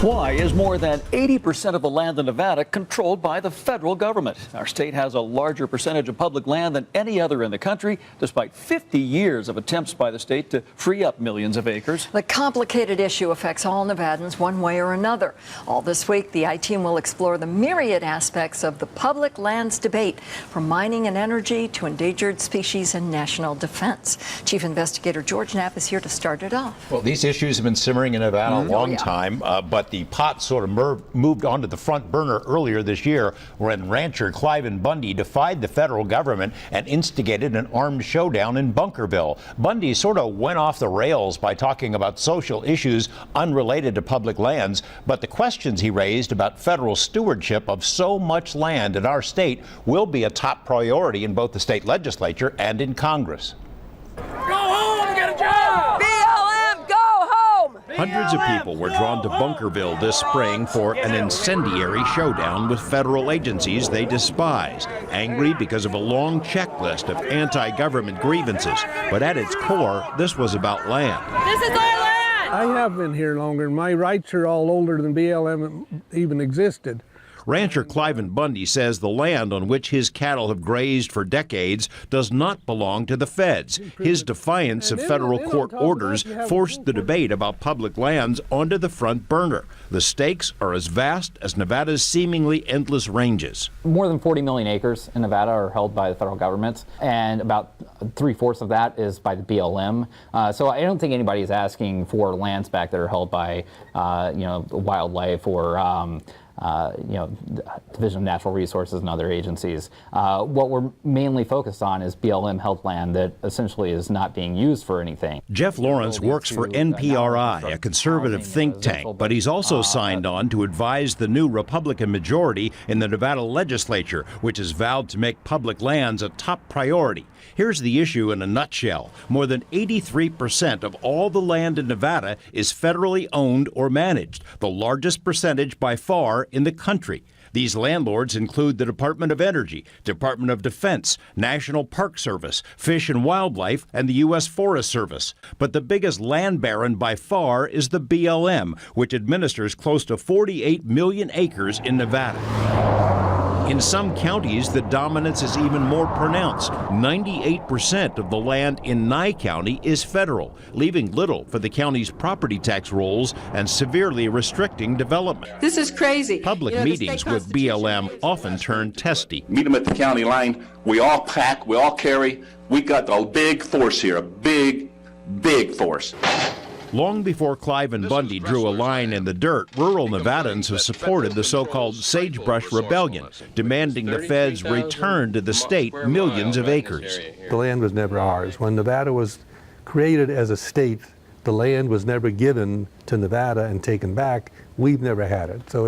Why is more than 80% of the land in Nevada controlled by the federal government? Our state has a larger percentage of public land than any other in the country, despite 50 years of attempts by the state to free up millions of acres. The complicated issue affects all Nevadans one way or another. All this week, the I-Team will explore the myriad aspects of the public lands debate, from mining and energy to endangered species and national defense. Chief Investigator George Knapp is here to start it off. Well, these issues have been simmering in Nevada a long time, but the pot sort of moved onto the front burner earlier this year when rancher Cliven Bundy defied the federal government and instigated an armed showdown in Bunkerville. Bundy sort of went off the rails by talking about social issues unrelated to public lands, but the questions he raised about federal stewardship of so much land in our state will be a top priority in both the state legislature and in Congress. Go home and get a job! BLM, go home! Hundreds of people were drawn to Bunkerville this spring for an incendiary showdown with federal agencies they despise, angry because of a long checklist of anti-government grievances. But at its core, this was about land. This is our land! I have been here longer, and my rights are all older than BLM even existed. Rancher Cliven Bundy says the land on which his cattle have grazed for decades does not belong to the feds. His defiance of federal court orders forced the debate about public lands onto the front burner. The stakes are as vast as Nevada's seemingly endless ranges. More than 40 million acres in Nevada are held by the federal government, and about 3/4 of that is by the BLM. So I don't think anybody's asking for lands back that are held by, wildlife or Division of Natural Resources and other agencies. What we're mainly focused on is BLM held land that essentially is not being used for anything. Jeff Lawrence works for NPRI, a conservative think tank, but he's also signed on to advise the new Republican majority in the Nevada legislature, which has vowed to make public lands a top priority. Here's the issue in a nutshell. More than 83% of all the land in Nevada is federally owned or managed, the largest percentage by far in the country. These landlords include the Department of Energy, Department of Defense, National Park Service, Fish and Wildlife, and the U.S. Forest Service. But the biggest land baron by far is the BLM, which administers close to 48 million acres in Nevada. In some counties, the dominance is even more pronounced. 98% of the land in Nye County is federal, leaving little for the county's property tax rolls and severely restricting development. This is crazy. Public meetings with BLM often turn testy. Meet them at the county line. We all pack, we all carry. We got a big force here, a big force. Long before Cliven Bundy drew a line in the dirt, rural Nevadans have supported the so-called Sagebrush Rebellion, demanding the feds return to the state millions of acres. The land was never ours. When Nevada was created as a state, the land was never given to Nevada and taken back. We've never had it. So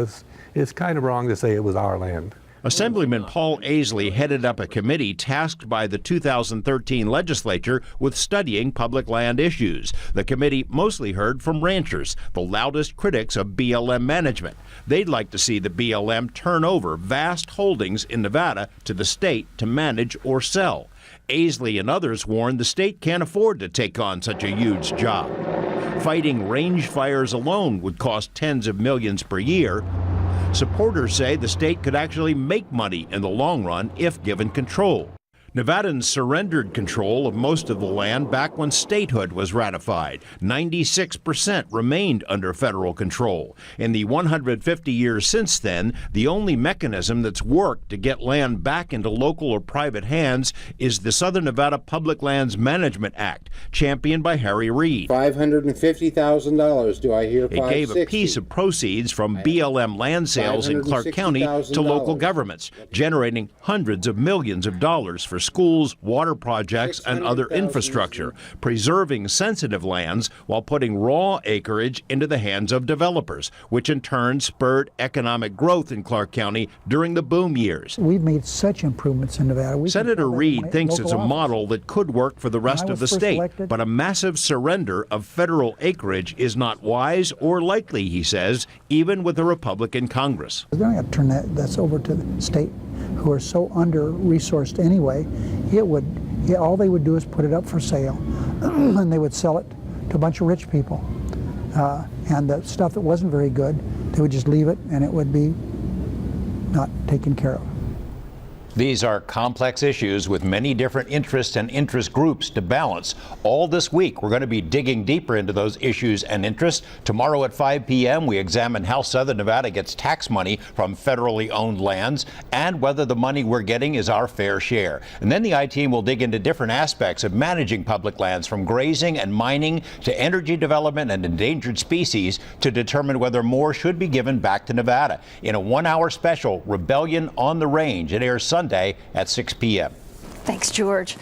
it's kind of wrong to say it was our land. Assemblyman Paul Aisley headed up a committee tasked by the 2013 legislature with studying public land issues. The committee mostly heard from ranchers, the loudest critics of BLM management. They'd like to see the BLM turn over vast holdings in Nevada to the state to manage or sell. Aisley and others warned the state can't afford to take on such a huge job. Fighting range fires alone would cost tens of millions per year. Supporters say the state could actually make money in the long run if given control. Nevadans surrendered control of most of the land back when statehood was ratified. 96% remained under federal control. In the 150 years since then, the only mechanism that's worked to get land back into local or private hands is the Southern Nevada Public Lands Management Act, championed by Harry Reid. $550,000, do I hear? It gave a piece of proceeds from BLM land sales in Clark County to local governments, generating hundreds of millions of dollars for schools, water projects, and other infrastructure, preserving sensitive lands while putting raw acreage into the hands of developers, which in turn spurred economic growth in Clark County during the boom years. We've made such improvements in Nevada. Senator Reid thinks it's a model that could work for the rest of the state, but a massive surrender of federal acreage is not wise or likely, he says, even with a Republican Congress. They're going to turn that's over to the state, who are so under-resourced anyway. All they would do is put it up for sale, and they would sell it to a bunch of rich people. and the stuff that wasn't very good, they would just leave it and it would be not taken care of. These are complex issues with many different interests and interest groups to balance. All this week, we're going to be digging deeper into those issues and interests. Tomorrow at 5 p.m., we examine how Southern Nevada gets tax money from federally owned lands and whether the money we're getting is our fair share. And then the I-Team will dig into different aspects of managing public lands, from grazing and mining to energy development and endangered species, to determine whether more should be given back to Nevada. In a 1-hour special, Rebellion on the Range, it airs Sunday at 6 p.m. Thanks, George.